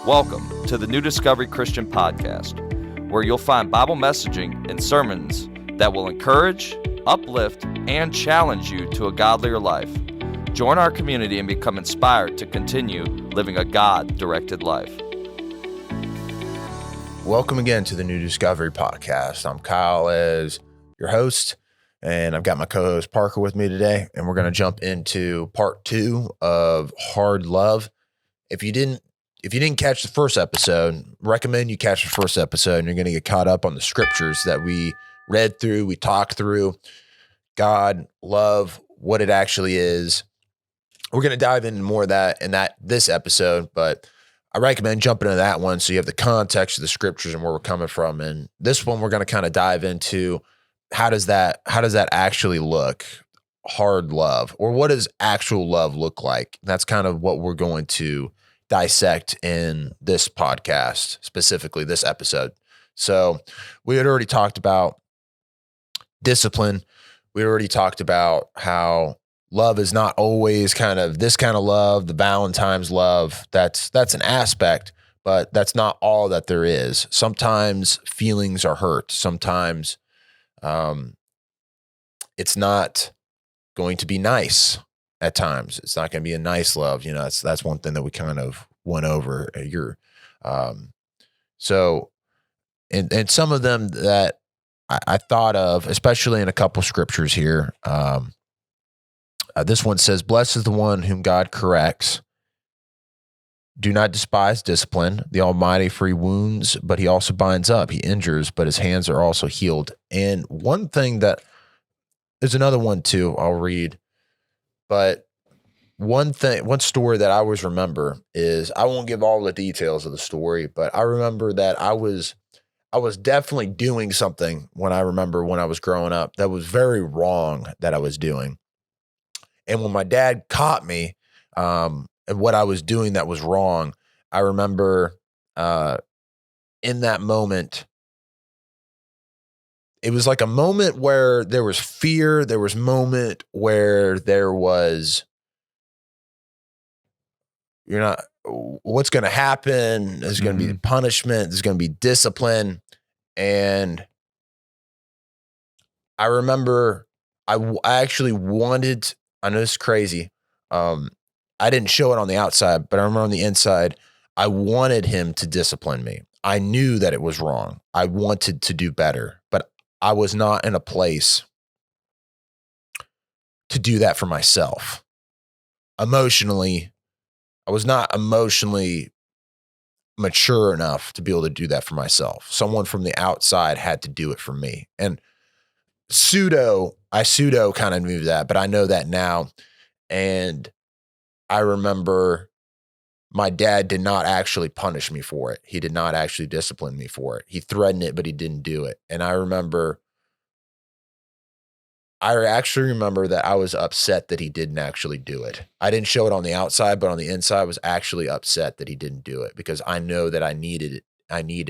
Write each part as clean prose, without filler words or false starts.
Welcome to the New Discovery Christian Podcast, where you'll find Bible messaging and sermons that will encourage, uplift, and challenge you to a godlier life. Join our community and become inspired to continue living a God-directed life. Welcome again to the New Discovery Podcast. I'm Kyle as your host, and I've got my co-host Parker with me today, and we're going to jump into part 2 of Hard Love. If you didn't catch the first episode, recommend you catch the first episode, and you're going to get caught up on the scriptures that we read through, we talked through, God, love, what it actually is. We're going to dive into more of that in this episode, but I recommend jumping into that one so you have the context of the scriptures and where we're coming from. And this one, we're going to kind of dive into how does that actually look, hard love, or what does actual love look like? That's kind of what we're going to dissect in this podcast, specifically this episode. So we had already talked about discipline. We already talked about how love is not always kind of this kind of love, the Valentine's love. That's an aspect, but that's not all that there is. Sometimes feelings are hurt. Sometimes it's not going to be nice at times. It's not going to be a nice love. That's one thing that we kind of went over. So some of them that I thought of, especially in a couple scriptures here. This one says, "Blessed is the one whom God corrects. Do not despise discipline. The Almighty for he wounds, but he also binds up. He injures, but his hands are also healed." And one thing there's another one too, I'll read. But one story that I always remember is, I won't give all the details of the story, but I remember that I was definitely doing something when I was growing up that was very wrong that I was doing. And when my dad caught me, and what I was doing that was wrong, I remember in that moment, it was like a moment where there was fear. There was a moment where there was, what's going to happen? There's going to be punishment. There's going to be discipline. And I remember I actually wanted, I know this is crazy. I didn't show it on the outside, but I remember on the inside, I wanted him to discipline me. I knew that it was wrong. I wanted to do better, but I was not in a place to do that for myself. Emotionally, I was not emotionally mature enough to be able to do that for myself. Someone from the outside had to do it for me. And I pseudo kind of knew that, but I know that now. And I remember my dad did not actually punish me for it. He did not actually discipline me for it. He threatened it, but he didn't do it. And I actually remember that I was upset that he didn't actually do it. I didn't show it on the outside, but on the inside, I was actually upset that he didn't do it, because I know that I needed it. And he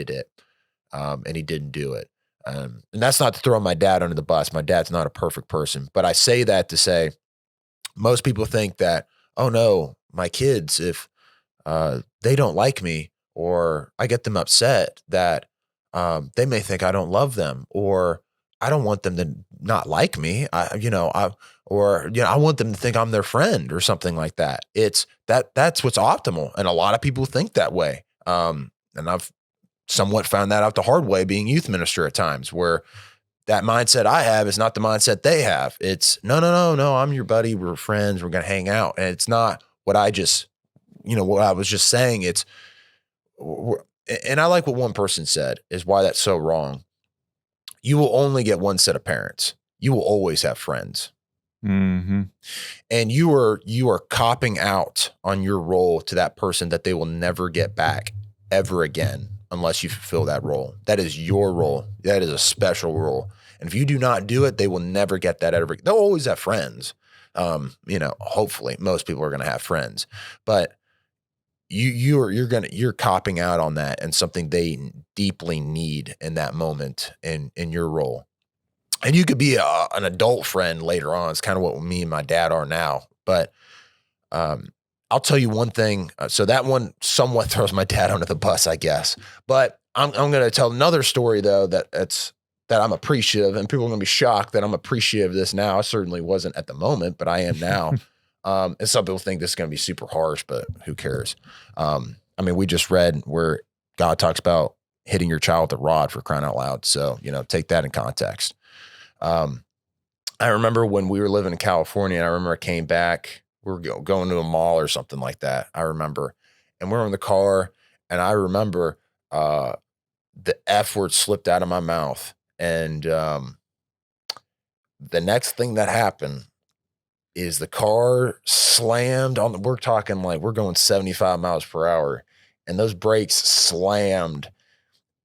didn't do it. And that's not to throw my dad under the bus. My dad's not a perfect person, but I say that to say, most people think that, oh no, my kids, if they don't like me, or I get them upset, that they may think I don't love them, or I don't want them to not like me. I want them to think I'm their friend or something like that. That's what's optimal. And a lot of people think that way. And I've somewhat found that out the hard way being youth minister at times, where that mindset I have is not the mindset they have. It's no, I'm your buddy. We're friends. We're going to hang out. And it's not what I was just saying. And I like what one person said is why that's so wrong. You will only get one set of parents. You will always have friends. Mm-hmm. And you are copping out on your role to that person that they will never get back ever again, unless you fulfill that role. That is your role. That is a special role. And if you do not do it, they will never get that ever. They'll always have friends. Hopefully most people are going to have friends, but you're copping out on that, and something they deeply need in that moment in your role. And you could be an adult friend later on. It's kind of what me and my dad are now, but I'll tell you one thing. So that one somewhat throws my dad under the bus, I guess. But I'm going to tell another story though that I'm appreciative, and people are going to be shocked that I'm appreciative of this now. I certainly wasn't at the moment, but I am now. And some people think this is going to be super harsh, but who cares? I mean, we just read where God talks about hitting your child with a rod, for crying out loud. So, take that in context. I remember when we were living in California, and I remember I came back, we were going to a mall or something like that. I remember, and we were in the car, and I remember, the F word slipped out of my mouth. And, the next thing that happened is the car slammed on we're talking like we're going 75 miles per hour, and those brakes slammed.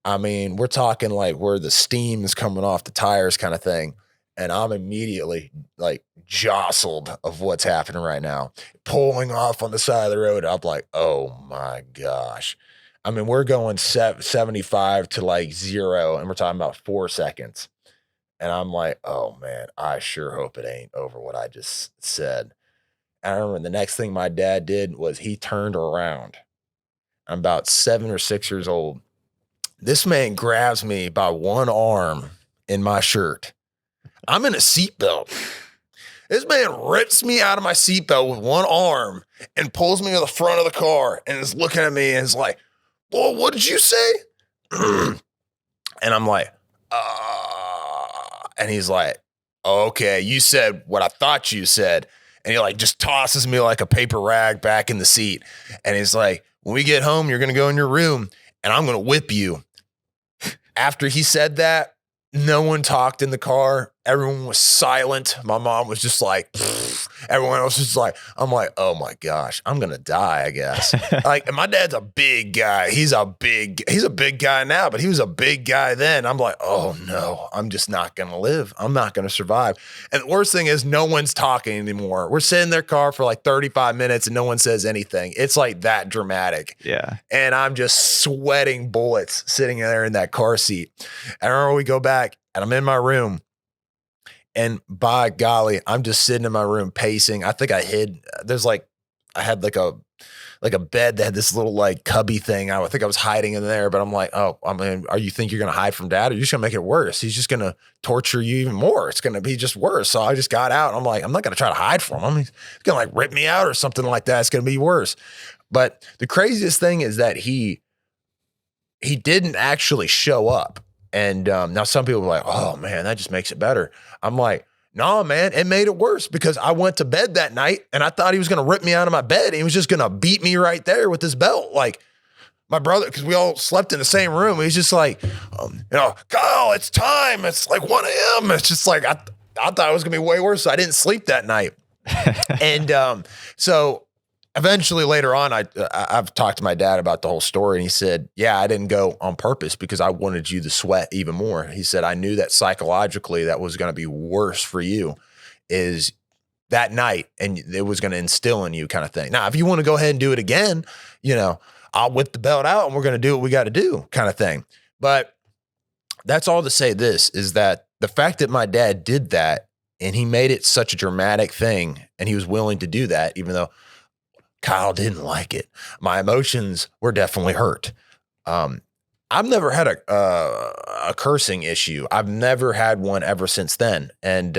I mean, we're talking like where the steam is coming off the tires kind of thing. And I'm immediately like jostled of what's happening right now, pulling off on the side of the road. I'm like, oh my gosh. I mean, we're going 75 to like 0, and we're talking about 4 seconds. And I'm like, oh man, I sure hope it ain't over what I just said. And I remember the next thing my dad did was he turned around. I'm about 7 or 6 years old. This man grabs me by one arm in my shirt. I'm in a seatbelt. This man rips me out of my seatbelt with one arm and pulls me to the front of the car and is looking at me and is like, well, what did you say? And I'm like, and he's like, okay, you said what I thought you said. And he like just tosses me like a paper rag back in the seat. And he's like, when we get home, you're going to go in your room and I'm going to whip you. After he said that, no one talked in the car. Everyone was silent. My mom was just like, pfft. Everyone else was like, I'm like, oh my gosh, I'm going to die, I guess. Like, and my dad's a big guy. He's a big guy now, but he was a big guy then. I'm like, oh no, I'm just not going to live. I'm not going to survive. And the worst thing is no one's talking anymore. We're sitting in their car for like 35 minutes and no one says anything. It's like that dramatic. Yeah. And I'm just sweating bullets sitting there in that car seat. And I remember we go back and I'm in my room. And by golly, I'm just sitting in my room pacing. I think I had like a bed that had this little like cubby thing. I think I was hiding in there, but I'm like, oh, I mean, you think you're going to hide from dad? Or you're just going to make it worse? He's just going to torture you even more. It's going to be just worse. So I just got out. I'm like, I'm not going to try to hide from him. He's going to like rip me out or something like that. It's going to be worse. But the craziest thing is that he didn't actually show up. And now some people are like, oh man, that just makes it better. I'm like, no, man, it made it worse because I went to bed that night and I thought he was going to rip me out of my bed. And he was just going to beat me right there with his belt. Like my brother, because we all slept in the same room. He's just like, Kyle, it's time. It's like 1 a.m. It's just like, I thought it was going to be way worse. So I didn't sleep that night. And so eventually later on, I've talked to my dad about the whole story, and he said, yeah, I didn't go on purpose because I wanted you to sweat even more. He said, I knew that psychologically that was going to be worse for you is that night, and it was going to instill in you kind of thing. Now, if you want to go ahead and do it again, I'll whip the belt out and we're going to do what we got to do kind of thing. But that's all to say this is that the fact that my dad did that and he made it such a dramatic thing and he was willing to do that, even though Kyle didn't like it. My emotions were definitely hurt. I've never had a cursing issue. I've never had one ever since then. And,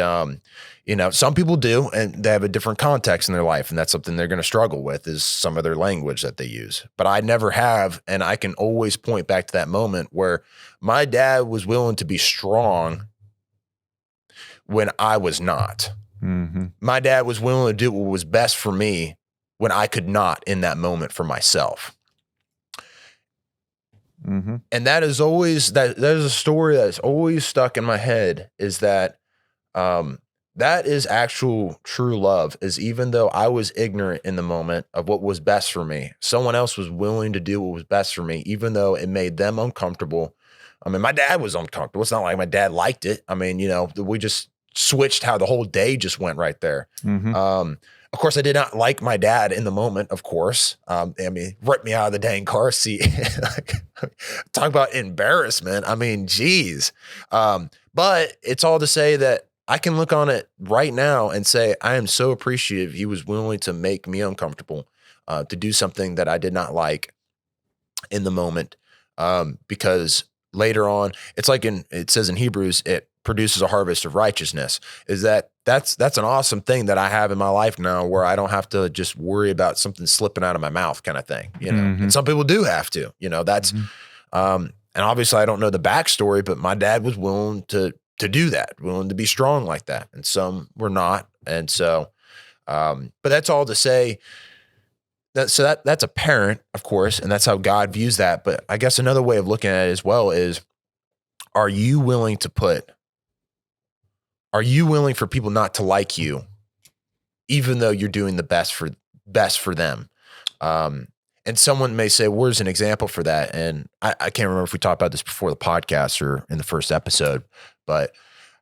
some people do, and they have a different context in their life. And that's something they're going to struggle with is some of their language that they use. But I never have. And I can always point back to that moment where my dad was willing to be strong when I was not. Mm-hmm. My dad was willing to do what was best for me when I could not in that moment for myself. Mm-hmm. And that is always, that is a story that's always stuck in my head is that that is actual true love is even though I was ignorant in the moment of what was best for me, someone else was willing to do what was best for me, even though it made them uncomfortable. I mean, my dad was uncomfortable. It's not like my dad liked it. I mean, we just switched how the whole day just went right there. Mm-hmm. Of course, I did not like my dad in the moment, of course. Ripped me out of the dang car seat. Talk about embarrassment. I mean, geez. But it's all to say that I can look on it right now and say, I am so appreciative he was willing to make me uncomfortable. to do something that I did not like in the moment, because later on, it's like it says in Hebrews, it produces a harvest of righteousness. That's an awesome thing that I have in my life now, where I don't have to just worry about something slipping out of my mouth kind of thing, and some people do have to, that's, and obviously I don't know the backstory, but my dad was willing to do that, willing to be strong like that. And some were not. And so, but that's all to say that's a parent, of course, and that's how God views that. But I guess another way of looking at it as well is, are you willing for people not to like you, even though you're doing the best for them? And someone may say, where's an example for that? And I can't remember if we talked about this before the podcast or in the first episode, but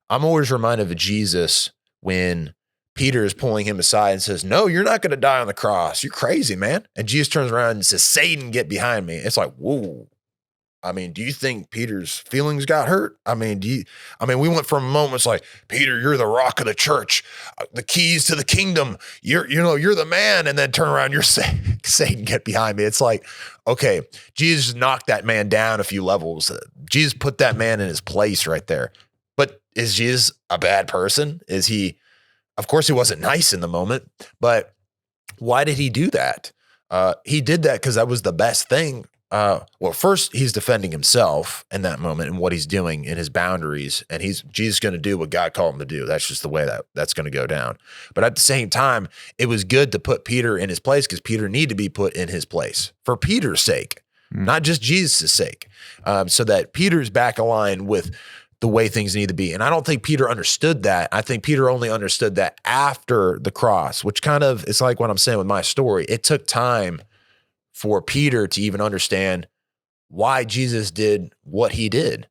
I'm always reminded of Jesus when Peter is pulling him aside and says, no, you're not going to die on the cross. You're crazy, man. And Jesus turns around and says, Satan, get behind me. It's like, whoa. I mean, do you think Peter's feelings got hurt? I mean, we went from moments like, Peter, you're the rock of the church, the keys to the kingdom. You're the man. And then turn around, you're Satan, get behind me. It's like, okay, Jesus knocked that man down a few levels. Jesus put that man in his place right there. But is Jesus a bad person? Is he? Of course, he wasn't nice in the moment, but why did he do that? He did that because that was the best thing. Well, first he's defending himself in that moment and what he's doing in his boundaries, and Jesus going to do what God called him to do. That's just the way that's going to go down. But at the same time, it was good to put Peter in his place, because Peter needed to be put in his place for Peter's sake, not just Jesus' sake, so that Peter's back aligned with the way things need to be. And I don't think Peter understood that. I think Peter only understood that after the cross, which kind of, it's like what I'm saying with my story. It took time for Peter to even understand why Jesus did what he did.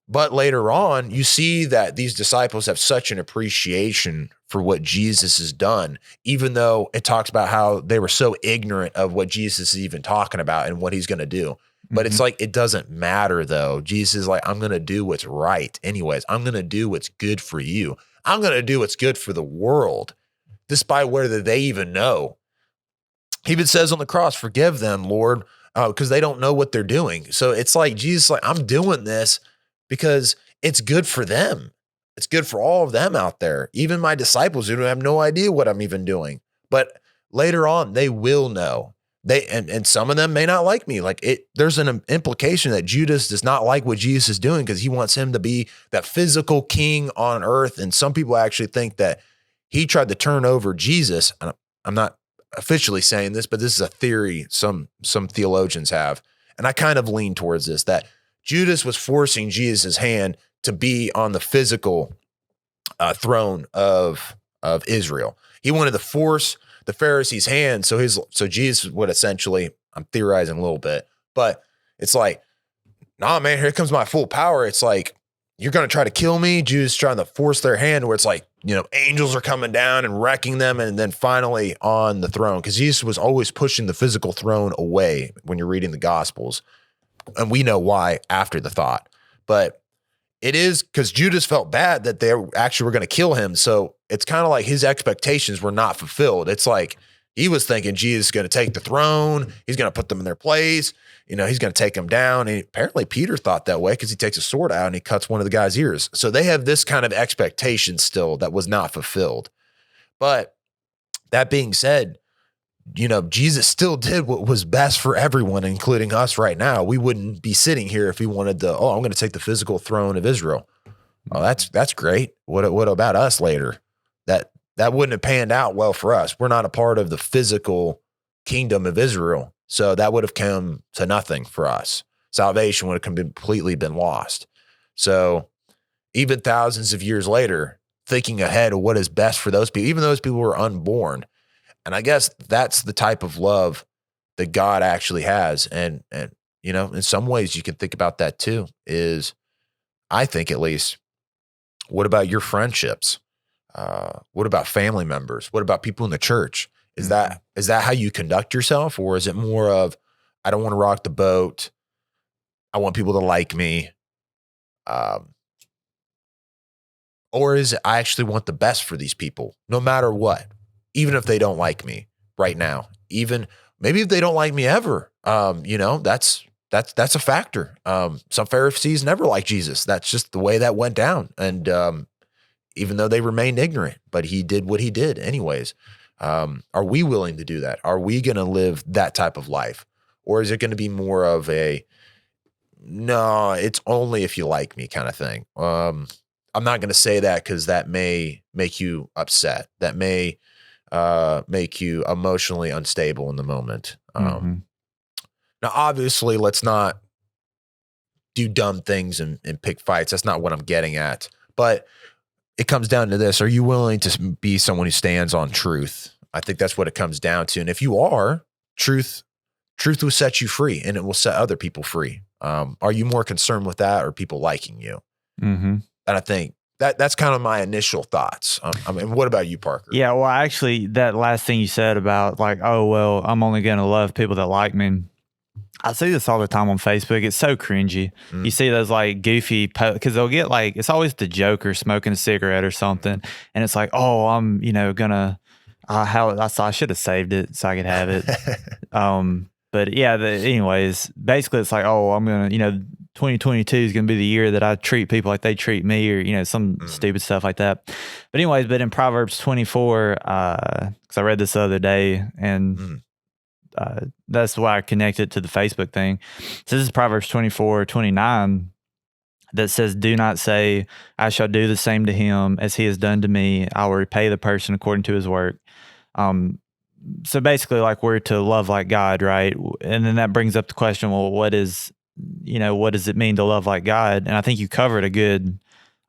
But later on, you see that these disciples have such an appreciation for what Jesus has done, even though it talks about how they were so ignorant of what Jesus is even talking about and what he's going to do. But it's like, it doesn't matter though. Jesus is like, I'm going to do what's right anyways. I'm going to do what's good for you. I'm going to do what's good for the world, despite whether they even know. He even says on the cross, forgive them, Lord, because they don't know what they're doing. So it's like, Jesus, like, I'm doing this because it's good for them. It's good for all of them out there. Even my disciples who have no idea what I'm even doing. But later on, they will know. And some of them may not like me. There's an implication that Judas does not like what Jesus is doing because he wants him to be that physical king on earth. And some people actually think that he tried to turn over Jesus. I'm not officially saying this, but this is a theory some theologians have. And I kind of lean towards this, that Judas was forcing Jesus' hand to be on the physical throne of Israel. He wanted to force the Pharisees' hand. So Jesus would essentially, I'm theorizing a little bit, but it's like, nah, man, here comes my full power. It's like, you're going to try to kill me. Jews trying to force their hand, where it's like, angels are coming down and wrecking them. And then finally on the throne, because Jesus was always pushing the physical throne away when you're reading the Gospels. And we know why after the thought, but it is because Judas felt bad that they actually were going to kill him. So it's kind of like his expectations were not fulfilled. It's like he was thinking Jesus is going to take the throne. He's going to put them in their place. He's going to take them down. And apparently Peter thought that way because he takes a sword out and he cuts one of the guy's ears. So they have this kind of expectation still that was not fulfilled. But that being said, Jesus still did what was best for everyone, including us right now. We wouldn't be sitting here if he wanted to, I'm going to take the physical throne of Israel. Oh, that's great. What about us later? That wouldn't have panned out well for us. We're not a part of the physical kingdom of Israel. So that would have come to nothing for us. Salvation would have completely been lost. So even thousands of years later, thinking ahead of what is best for those people, even those people were unborn. And I guess that's the type of love that God actually has. And in some ways you can think about that too, is, I think at least, what about your friendships? What about family members? What about people in the church? Is that how you conduct yourself? Or is it more of, I don't want to rock the boat. I want people to like me. Or is it, I actually want the best for these people, no matter what, even if they don't like me, right now. Even maybe if they don't like me ever, that's a factor. Some Pharisees never liked Jesus. That's just the way that went down. And even though they remained ignorant, but he did what he did anyways. Are we willing to do that? Are we going to live that type of life? Or is it going to be more of a, no, it's only if you like me kind of thing? I'm not going to say that because that may make you upset. That may make you emotionally unstable in the moment. Now, obviously, let's not do dumb things and pick fights. That's not what I'm getting at. But it comes down to this. Are you willing to be someone who stands on truth? I think that's what it comes down to. And if you are, truth will set you free, and it will set other people free. Are you more concerned with that or people liking you? And I think that's kind of my initial thoughts. I mean, what about you, Parker? Yeah, well, actually, that last thing you said about like, oh, well, I'm only going to love people that like me. I see this all the time on Facebook. It's so cringy. You see those like goofy because they'll get like, it's always the Joker smoking a cigarette or something, and it's like, oh, I'm gonna I should have saved it so I could have it. But yeah, anyways, basically it's like, oh, I'm gonna 2022 is gonna be the year that I treat people like they treat me, or some stupid stuff like that. But anyways, but in Proverbs 24, because I read this the other day, and that's why I connected to the Facebook thing. So this is Proverbs 24:29 that says, do not say, I shall do the same to him as he has done to me. I will repay the person according to his work. So basically, like, we're to love like God, right? And then that brings up the question, well, what does it mean to love like God? And I think you covered a good,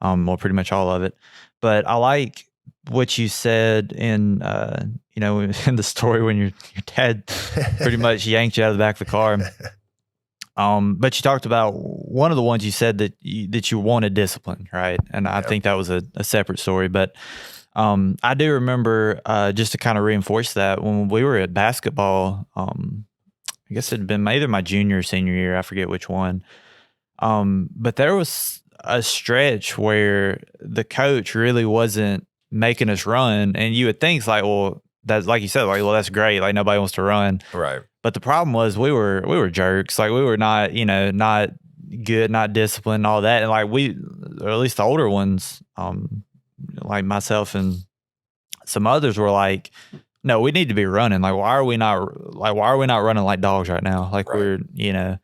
well, pretty much all of it. But I like what you said in the story when your dad pretty much yanked you out of the back of the car. But you talked about one of the ones you said that you wanted discipline, right? And I think that was a separate story. But I do remember, just to kind of reinforce that, when we were at basketball, I guess it had been either my junior or senior year, I forget which one. But there was a stretch where the coach really wasn't making us run, and you would think it's like, well, that's like you said, like, well, that's great, like nobody wants to run, right? But the problem was we were jerks, like we were not not good, not disciplined, all that, and like or at least the older ones, like myself and some others were like, no, we need to be running. Like, why are we not running like dogs right now? Like, right. We're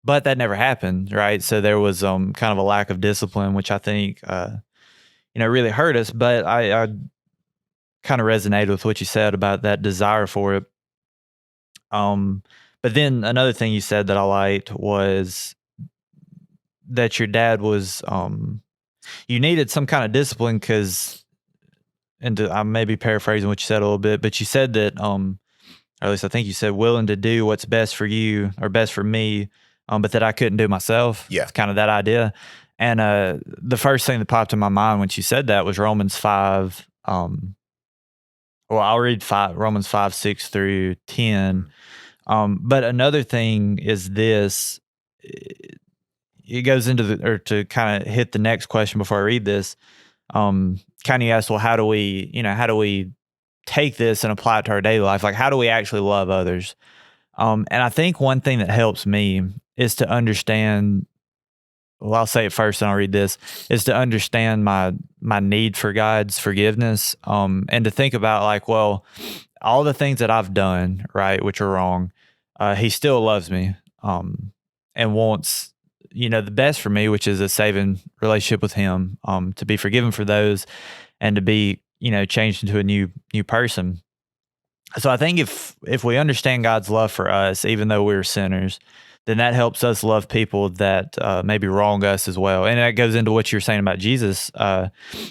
but that never happened, right? So there was kind of a lack of discipline, which I think really hurt us. But I kind of resonated with what you said about that desire for it. But then another thing you said that I liked was that your dad was you needed some kind of discipline because, and I may be paraphrasing what you said a little bit, but you said that, or at least I think you said, willing to do what's best for you or best for me, but that I couldn't do myself. Yeah. It's kind of that idea. And the first thing that popped in my mind when she said that was Romans 5. Well, I'll read Romans 5, 6 through 10. But another thing is this. It goes into or to kind of hit the next question before I read this. Kind of asked, well, how do we take this and apply it to our daily life? Like, how do we actually love others? And I think one thing that helps me is to understand, well, I'll say it first and I'll read this, is to understand my need for God's forgiveness, and to think about, like, well, all the things that I've done, right, which are wrong, he still loves me, and wants, the best for me, which is a saving relationship with him, to be forgiven for those and to be, changed into a new person. So I think if we understand God's love for us, even though we're sinners, then that helps us love people that maybe wrong us as well. And that goes into what you're saying about Jesus.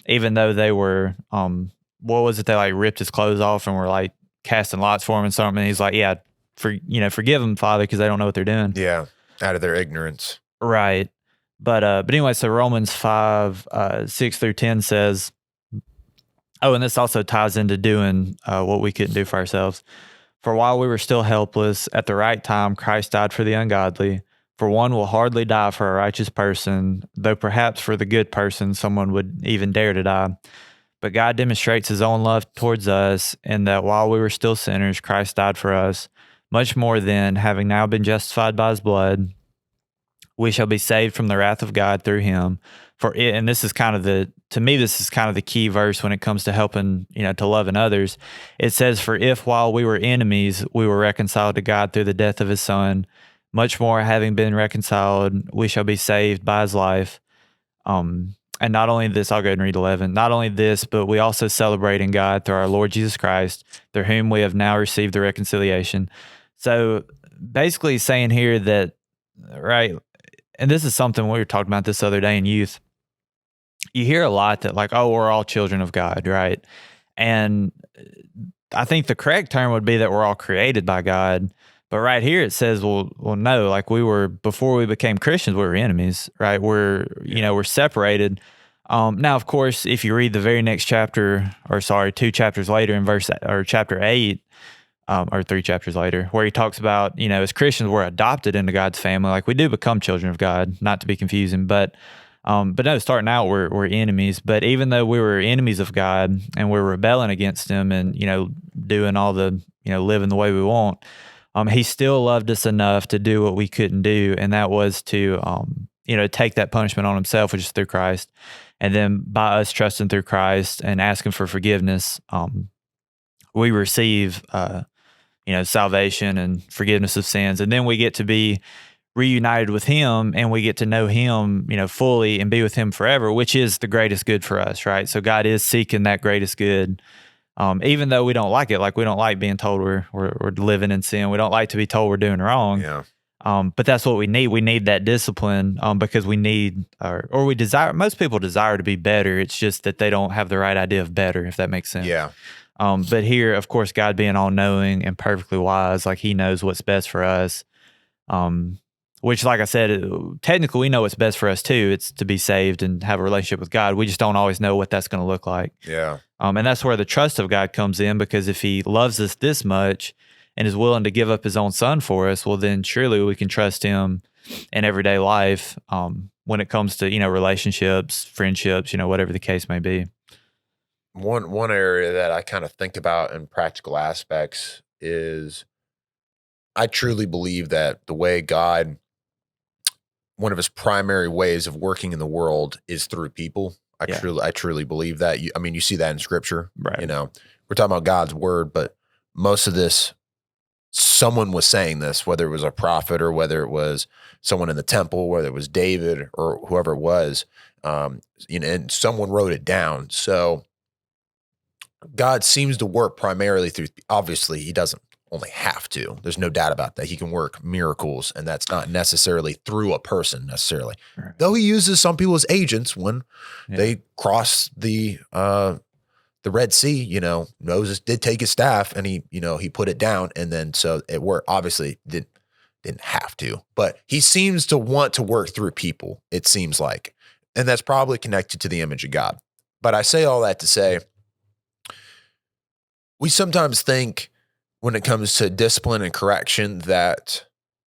Even though they were, what was it? They like ripped his clothes off and were like casting lots for him and something. And he's like, yeah, forgive them, Father, because they don't know what they're doing. Yeah, out of their ignorance. Right. But anyway, so Romans 5, 6 through 10 says, oh, and this also ties into doing what we couldn't do for ourselves. For while we were still helpless, at the right time, Christ died for the ungodly. For one will hardly die for a righteous person, though perhaps for the good person, someone would even dare to die. But God demonstrates his own love towards us in that while we were still sinners, Christ died for us. Much more then, having now been justified by his blood, we shall be saved from the wrath of God through him. For it, and this is kind of this is kind of the key verse when it comes to helping, to loving others. It says, for if while we were enemies, we were reconciled to God through the death of his son, much more having been reconciled, we shall be saved by his life. And not only this, I'll go ahead and read 11. Not only this, but we also celebrate in God through our Lord Jesus Christ, through whom we have now received the reconciliation. So basically saying here that, right, and this is something we were talking about this other day in youth. You hear a lot that like, oh, we're all children of God, right? And I think the correct term would be that we're all created by God. But right here it says, well, no, like before we became Christians, we were enemies, right? We're separated. Now, of course, if you read the very next chapter, 2 chapters later in chapter 8, or 3 chapters later, where he talks about, as Christians, we're adopted into God's family. Like we do become children of God, not to be confusing, but no, starting out, we're enemies. But even though we were enemies of God and we're rebelling against him and, doing all the, living the way we want, he still loved us enough to do what we couldn't do. And that was to, take that punishment on himself, which is through Christ. And then by us trusting through Christ and asking for forgiveness, we receive, salvation and forgiveness of sins. And then we get to be reunited with him and we get to know him, fully and be with him forever, which is the greatest good for us, right? So God is seeking that greatest good. Even though we don't like it, like we don't like being told we're living in sin. We don't like to be told we're doing wrong. Yeah. But that's what we need. We need that discipline because we need, or we desire, most people desire to be better. It's just that they don't have the right idea of better, if that makes sense. Yeah. But here, of course, God being all knowing and perfectly wise, like he knows what's best for us. Which, like I said, technically we know what's best for us too. It's to be saved and have a relationship with God. We just don't always know what that's going to look like. Yeah. And that's where the trust of God comes in, because if he loves us this much and is willing to give up his own son for us, well, then surely we can trust him in everyday life when it comes to, relationships, friendships, whatever the case may be. One area that I kind of think about in practical aspects is I truly believe that the way God, one of his primary ways of working in the world is through people. I truly believe that. You see that in scripture, right? We're talking about God's word, but most of this, someone was saying this, whether it was a prophet or whether it was someone in the temple, whether it was David or whoever it was, and someone wrote it down. So God seems to work primarily through, obviously he doesn't only have to, there's no doubt about that. He can work miracles, and that's not necessarily through a person necessarily, right. Though he uses some people as agents when they cross the Red Sea. Moses did take his staff and he put it down, and then so it worked. Obviously didn't have to, but he seems to want to work through people, it seems like, and that's probably connected to the image of God. But I say all that to say, we sometimes think when it comes to discipline and correction that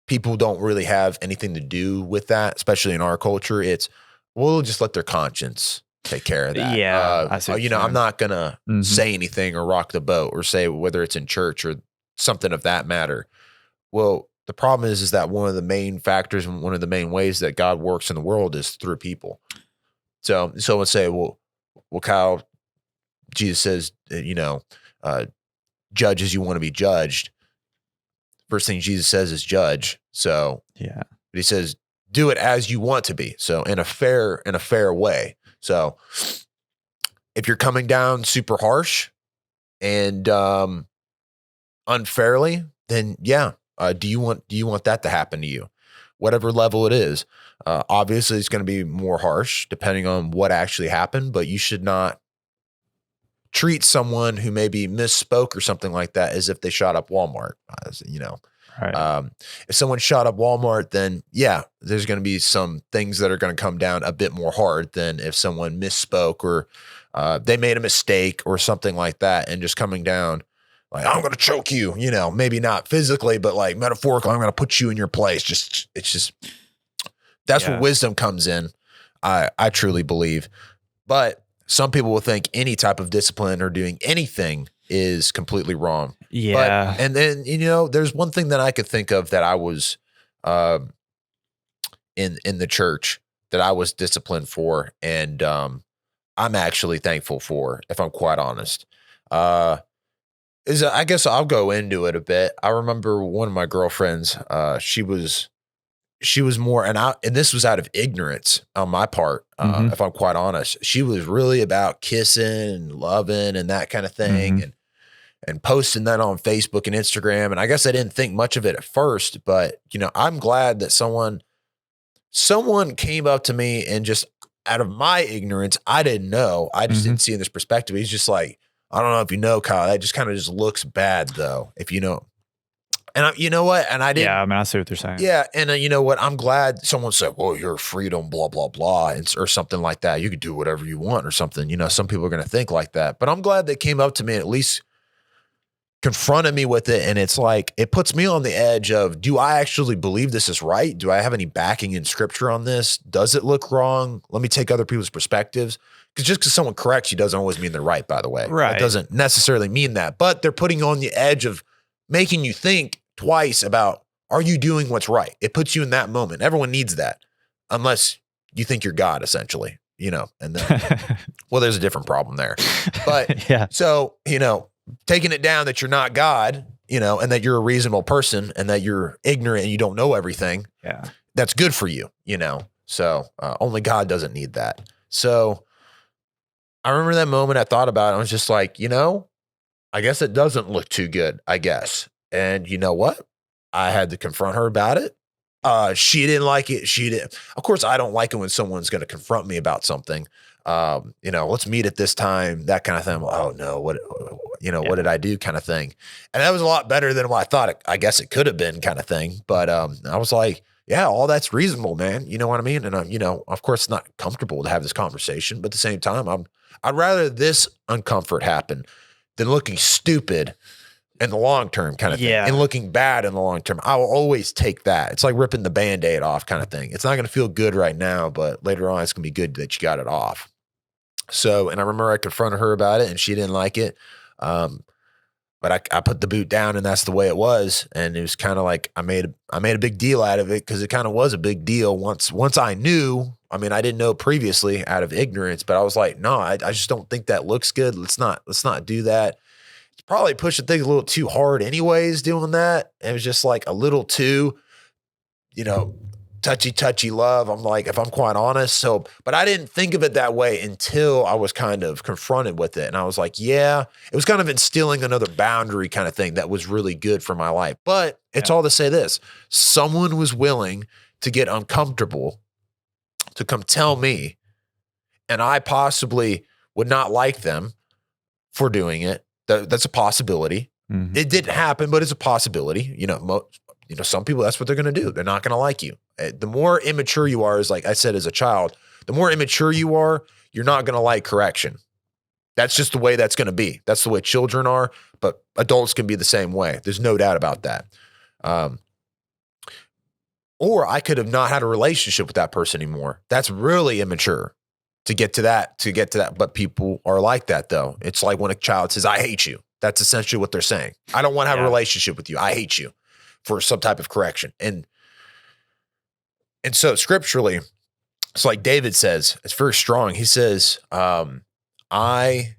people don't really have anything to do with that, especially in our culture. It's, we'll just let their conscience take care of that. Yeah. I'm not going to say anything or rock the boat or say whether it's in church or something of that matter. Well, the problem is that one of the main factors and one of the main ways that God works in the world is through people. So let's say, well, Kyle, Jesus says, judge as you want to be judged. First thing Jesus says is judge. So yeah, but he says, do it as you want to be. So in a fair way. So if you're coming down super harsh and unfairly, then yeah. Do you want that to happen to you? Whatever level it is. Obviously it's going to be more harsh depending on what actually happened, but you should not treat someone who maybe misspoke or something like that as if they shot up Walmart. Right. If someone shot up Walmart, then yeah, there's going to be some things that are going to come down a bit more hard than if someone misspoke or they made a mistake or something like that, and just coming down like, I'm going to choke you, maybe not physically, but like metaphorically, I'm going to put you in your place. That's where wisdom comes in. I truly believe. But some people will think any type of discipline or doing anything is completely wrong. Yeah. And then, there's one thing that I could think of that I was in the church that I was disciplined for, and I'm actually thankful for, if I'm quite honest. I guess I'll go into it a bit. I remember one of my girlfriends, she was more, and this was out of ignorance on my part, if I'm quite honest. She was really about kissing and loving and that kind of thing, and posting that on Facebook and Instagram. And I guess I didn't think much of it at first, but I'm glad that someone came up to me and just out of my ignorance, I didn't know. I just didn't see in this perspective. He's just like, I don't know if you know, Kyle, that just kind of just looks bad though, if you know. And you know what? And I didn't. Yeah, I mean, I see what they're saying. Yeah. And you know what? I'm glad someone said, well, your freedom, blah, blah, blah, or something like that. You could do whatever you want or something. Some people are going to think like that. But I'm glad they came up to me and at least confronted me with it. And it's like, it puts me on the edge of, do I actually believe this is right? Do I have any backing in scripture on this? Does it look wrong? Let me take other people's perspectives. Because just because someone corrects you doesn't always mean they're right, by the way. Right. It doesn't necessarily mean that. But they're putting you on the edge of making you think twice about, are you doing what's right? It puts you in that moment. Everyone needs that, unless you think you're God, essentially, and then, well, there's a different problem there. But yeah. So, taking it down that you're not God, and that you're a reasonable person and that you're ignorant and you don't know everything. Yeah. That's good for you, So only God doesn't need that. So I remember that moment I thought about it. I was just like, I guess it doesn't look too good, I guess. And you know what? I had to confront her about it. She didn't like it. She didn't. Of course, I don't like it when someone's going to confront me about something. Let's meet at this time, that kind of thing. Oh no, what did I do kind of thing. And that was a lot better than what I thought I guess it could have been kind of thing. But I was like, yeah, all that's reasonable, man. You know what I mean? And of course it's not comfortable to have this conversation, but at the same time, I'd rather this uncomfort happen than looking stupid in the long term kind of thing, and looking bad in the long term. I will always take that. It's like ripping the Band-Aid off kind of thing. It's not going to feel good right now, but later on it's going to be good that you got it off. So, and I remember I confronted her about it and she didn't like it. But I put the boot down and that's the way it was. And it was kind of like, I made a big deal out of it, because it kind of was a big deal once I knew. I mean, I didn't know previously out of ignorance, but I was like, no, I just don't think that looks good. Let's not do that. It's probably pushing things a little too hard anyways, doing that. It was just like a little too, touchy love. I'm like, if I'm quite honest. So, but I didn't think of it that way until I was kind of confronted with it. And I was like, yeah, it was kind of instilling another boundary kind of thing that was really good for my life. But it's all to say this: someone was willing to get uncomfortable to come tell me, and I possibly would not like them for doing it. That's a possibility. Mm-hmm. It didn't happen, but it's a possibility. Some people, that's what they're going to do. They're not going to like you. The more immature you are, is like I said, as a child, the more immature you are, you're not going to like correction. That's just the way that's going to be. That's the way children are, but adults can be the same way. There's no doubt about that. Or I could have not had a relationship with that person anymore. That's really immature to get to that. But people are like that though. It's like when a child says, I hate you. That's essentially what they're saying. I don't want to have a relationship with you. I hate you, for some type of correction. And so scripturally, it's like David says, it's very strong. He says, I'm trying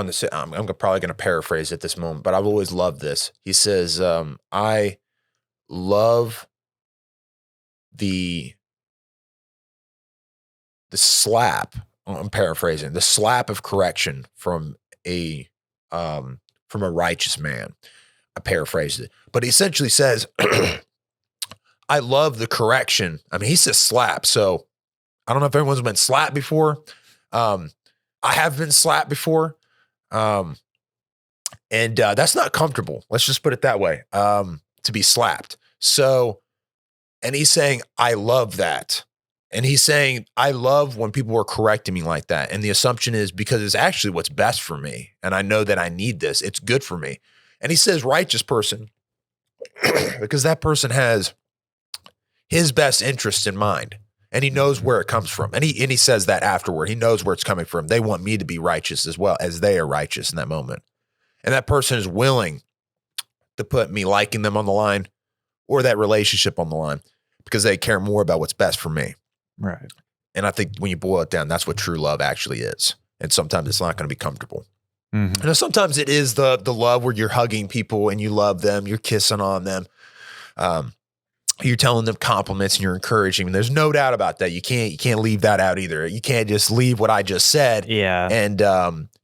to say, I'm probably going to paraphrase at this moment, but I've always loved this. He says, I love the slap, I'm paraphrasing, the slap of correction from a righteous man. I paraphrased it, but he essentially says, I love the correction. I mean, he says slap. So I don't know if everyone's been slapped before. I have been slapped before. And that's not comfortable. Let's just put it that way. To be slapped. So, and he's saying, I love that. And he's saying, I love when people are correcting me like that. And the assumption is because it's actually what's best for me. And I know that I need this. It's good for me. And he says righteous person, because that person has his best interest in mind. And he knows where it comes from. And he says that afterward. He knows where it's coming from. They want me to be righteous as well as they are righteous in that moment. And that person is willing to put me liking them on the line or that relationship on the line because they care more about what's best for me. Right. And I think when you boil it down, that's what true love actually is. And sometimes it's not going to be comfortable. Mm-hmm. And sometimes it is the love where you're hugging people and you love them, you're kissing on them. You're telling them compliments and you're encouraging them. There's no doubt about that. You can't leave that out either. You can't just leave what I just said and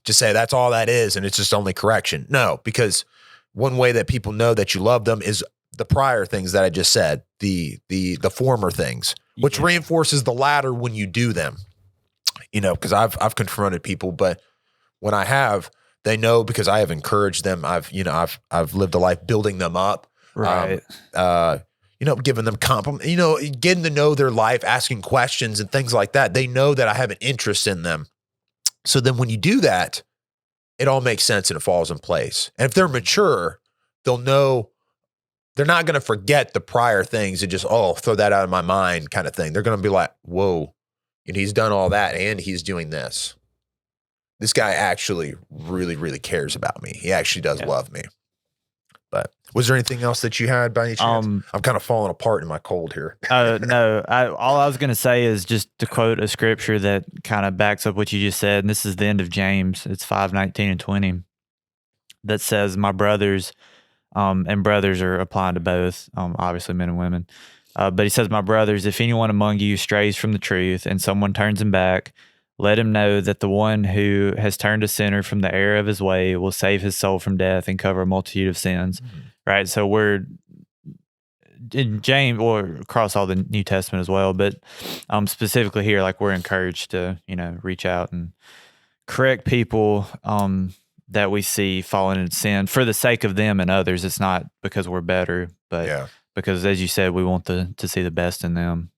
just say that's all that is and it's just only correction. No, because one way that people know that you love them is the prior things that I just said, the former things, which reinforces the latter when you do them. Because I've confronted people, but when I have, they know because I have encouraged them. I've lived a life building them up. Right. Giving them compliment, getting to know their life, asking questions and things like that. They know that I have an interest in them. So then when you do that, it all makes sense and it falls in place. And if they're mature, they'll know they're not going to forget the prior things and just, throw that out of my mind kind of thing. They're going to be like, whoa, he's done all that and he's doing this. This guy actually really, really cares about me. He actually does love me. But was there anything else that you had by any chance? I'm kind of falling apart in my cold here. No. All I was going to say is just to quote a scripture that kind of backs up what you just said. And this is the end of James. It's 5:19 and 20 that says, my brothers, and brothers are applying to both, obviously men and women. But he says, my brothers, if anyone among you strays from the truth and someone turns him back, let him know that the one who has turned a sinner from the error of his way will save his soul from death and cover a multitude of sins. Mm-hmm. Right. So we're in James or across all the New Testament as well, but specifically here, like we're encouraged to, reach out and correct people that we see falling into sin for the sake of them and others. It's not because we're better, but because, as you said, we want to see the best in them.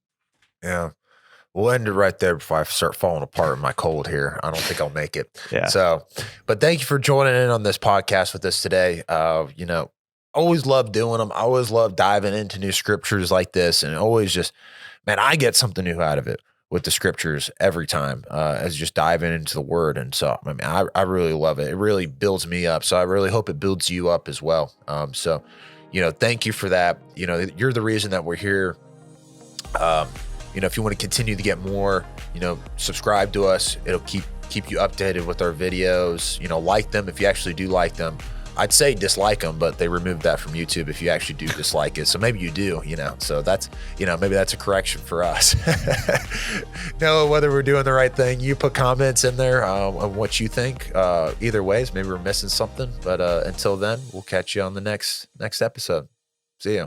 Yeah. We'll end it right there before I start falling apart in my cold here. I don't think I'll make it. Yeah. So, but thank you for joining in on this podcast with us today. Always love doing them. I always love diving into new scriptures like this, and always just, man, I get something new out of it with the scriptures every time, as just diving into the word. And so, I really love it. It really builds me up. So I really hope it builds you up as well. Thank you for that. You're the reason that we're here. If you want to continue to get more, subscribe to us. It'll keep you updated with our videos. Like them if you actually do like them. I'd say dislike them, but they removed that from YouTube if you actually do dislike it. So maybe you do, so that's, maybe that's a correction for us. Know whether we're doing the right thing. You put comments in there on what you think. Either ways, maybe we're missing something. But until then, we'll catch you on the next episode. See ya.